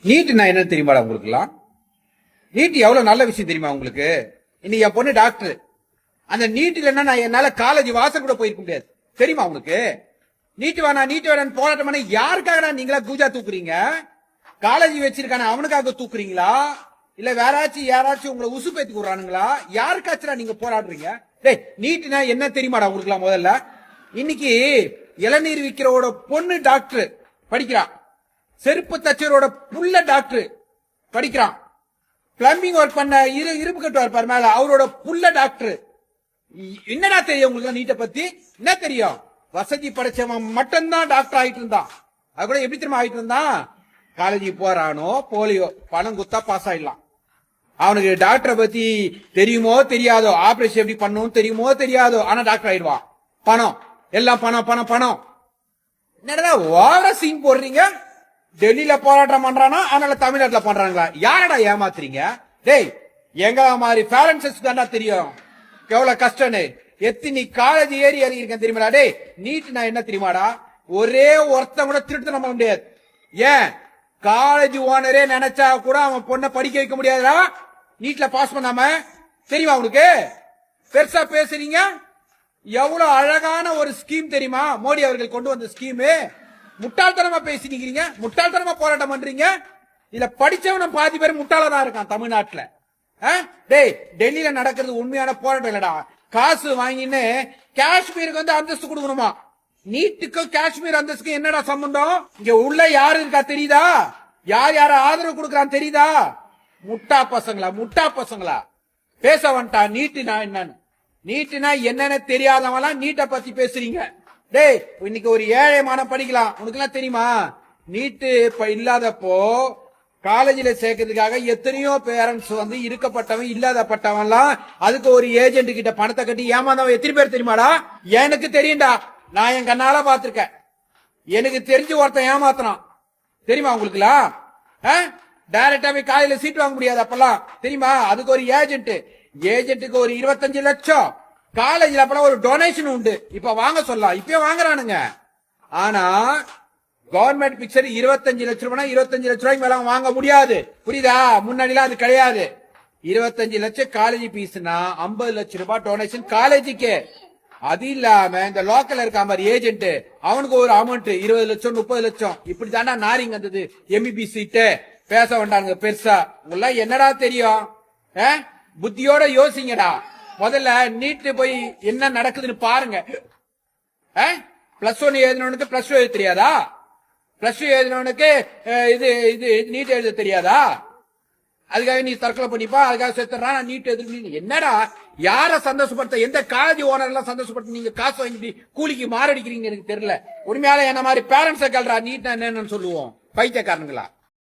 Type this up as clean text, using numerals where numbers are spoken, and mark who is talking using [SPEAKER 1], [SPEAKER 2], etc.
[SPEAKER 1] NEET நான் என்ன தெரியுமாடா உங்களுக்குலாம்? நீட் எவ்வளவு நல்ல விஷயம் தெரியுமா உங்களுக்கு? இன்னைக்கு என் பொண்ணு டாக்டர். அந்த நீட் இல்லைன்னா நான் என்னால காலேஜ் வாசல் கூட போயிருக்க முடியாது. தெரியுமா உங்களுக்கு? நீட் வேணான்னு போராட்டம் பண்ண யாருக்காக நீங்களா கூஜா தூக்குறீங்க? காலேஜ் வச்சிருக்கான அவனுக்காக தூக்குறீங்களா? இல்ல யாராச்சும் உங்களை உசு பேத்தி விடுறானுங்களா? யாருக்காச்சும் நீங்க போராடுறீங்க? டேய், நீட்னா என்ன தெரியுமாடா உங்களுக்குலாம்? முதல்ல இன்னைக்கு இளநீர் விக்கிறோட பொண்ணு டாக்டர் படிக்கிறான். செருப்பு தச்சரோட புள்ள டாக்டர் படிக்கிறான். பிளம்பிங் ஒர்க் பண்ண இரும்பு கட்டுவார் பாரு மேல, அவரோட புள்ள டாக்டர். என்னடா தெரியும் உங்களுக்கு நீட்டை பத்தி? என்ன தெரியும்? வசதி படைச்சவன் மட்டும்தான் டாக்டர் ஆயிட்டு இருந்தான். அது கூட எப்படி தெரியுமா ஆயிட்டு இருந்தான்? காலேஜுக்கு போறானோ போலியோ பணம் குத்தா பாஸ் ஆயிடலாம். அவனுக்கு டாக்டரை பத்தி தெரியுமோ தெரியாதோ, ஆபரேஷன் எப்படி பண்ணணும் தெரியுமோ தெரியாதோ, ஆனா டாக்டர் ஆயிடுவான். பணம், எல்லாம் பணம் பணம் பணம். என்னடா ஓவரா சீன் போடுறீங்க? டெல்லியில போராட்டம் பண்றானா, அதனால தமிழ்நாட்டுல பண்றாங்களா? யாரடா ஏமாத்துறீங்க? டேய், எங்க மாதிரி பேரண்ட்ஸ் தானே தெரியும் எவ்வளவு கஷ்டம்னு. எத்தனை காலேஜ் ஏறி இருக்கேன் தெரியுமாடா? டேய், நீட் நான் என்ன தெரியுமாடா? ஒரே ஒருத்தன் கூட திருட்டு நம்ப முடியாது. ஏன்? காலேஜ் ஓனரே நினைச்சா கூட அவன் பொண்ணை படிக்க வைக்க முடியாதுடா நீட்ல பாஸ் பண்ணாம. தெரியுமா உனக்கு? பெருசா பேசுறீங்க. எவ்வளவு அழகான ஒரு ஸ்கீம் தெரியுமா மோடி அவர்கள் கொண்டு வந்த ஸ்கீம். முட்டாள்தனமா பேசினீங்க, முட்டாள்தனமா போராட்டம் பண்றீங்க. இதுல படிச்சவன பாதி பேர் முட்டாளதான் இருக்கான் தமிழ்நாட்டுல. டேய், டெல்லியில நடக்கிறது உண்மையான போராட்டம் இல்லடா. காசு வாங்கின்னு காஷ்மீருக்கு வந்து அந்தஸ்து கொடுக்கணுமா? நீட்டுக்கும் காஷ்மீர் அந்தஸ்துக்கும் என்னடா சம்பந்தம்? இங்க உள்ள யாரு இருக்கா தெரியுதா? யார ஆதரவு கொடுக்கறான்னு தெரியுதா? முட்டா பசங்களா பேச வந்துட்டா. நீட்டுனா என்னன்னு, நீட்டுனா என்னன்னு தெரியாதவங்களாம் நீட்டை பத்தி பேசுறீங்க. டேய், இன்னைக்கு ஒரு ஏழை மாணவன் படிக்கலாம், உனக்கு எல்லாம் தெரியுமா? நீட்டு இல்லாதப்போ காலேஜில சேர்க்கறதுக்காக எத்தனையோ பேரண்ட்ஸ் வந்து இருக்கப்பட்டவன் இல்லாதப்பட்டவன் அதுக்கு ஒரு ஏஜென்ட் கிட்ட பணத்தை கட்டி ஏமாந்தவன் எத்தனை பேர் தெரியுமாடா? எனக்கு தெரியும்டா, நான் என் கண்ணால பாத்திருக்கேன். எனக்கு தெரிஞ்சு ஒருத்தன் ஏமாத்தினான். தெரியுமா உங்களுக்குலாம்? டைரக்டா போய் காலையில சீட் வாங்க முடியாது அப்பெல்லாம், தெரியுமா? அதுக்கு ஒரு ஏஜென்ட்டுக்கு ஒரு 25 லட்சம். காலேஜ்ல அப்பெல்லாம் ஒரு டொனேஷன் உண்டு. இப்ப வாங்க சொல்லலாம், இப்பயும் வாங்குறானுங்க. ஆனா கவர்மெண்ட் பிக்சர் 25 லட்சம் ரூபாய், 25 லட்சம் ரூபாய்க்கு மேல வாங்க முடியாது. புரியுதா? முன்னாடிலாம் அது கிடையாது. 25 லட்சம் காலேஜ் பீஸ்னா 50 லட்சம் ரூபாய் டொனேஷன் காலேஜுக்கு. அது இல்லாம இந்த லோக்கல் இருக்க மாதிரி ஏஜென்ட், அவனுக்கு ஒரு அமௌண்ட் 20 லட்சம் 30 லட்சம். இப்படி தாண்டா நாரிங்க வந்தது எம்பிபி சீட்டு. பேச வேண்டாங்க பெருசா. உங்களெல்லாம் என்னடா தெரியும்? புத்தியோட யோசிங்கடா. முதல்ல நீட்டு போய் என்ன நடக்குதுன்னு பாருங்க. +1 எழுதினவனுக்கு +2 எழுத தெரியாதா? +2 எழுதினவனுக்கு இது நீட் எழுத தெரியாதா? அதுக்காக நீ தற்கொலை பண்ணிப்பா, அதுக்காக செத்துறான் நீட் எதிர்ப்பு. என்னடா யார சந்தோஷப்படுத்த? எந்த காலேஜ் ஓனர் எல்லாம் சந்தோஷப்படுத்த நீங்க காசு வாங்கிட்டு கூலிக்கு மாரடிக்கிறீங்க? எனக்கு தெரியல. உண்மையால என்ன மாதிரி பேரண்ட்ஸ் கேள்றா நீட் என்னன்னு சொல்லுவோம். பைத்தியக்காரனுங்களா?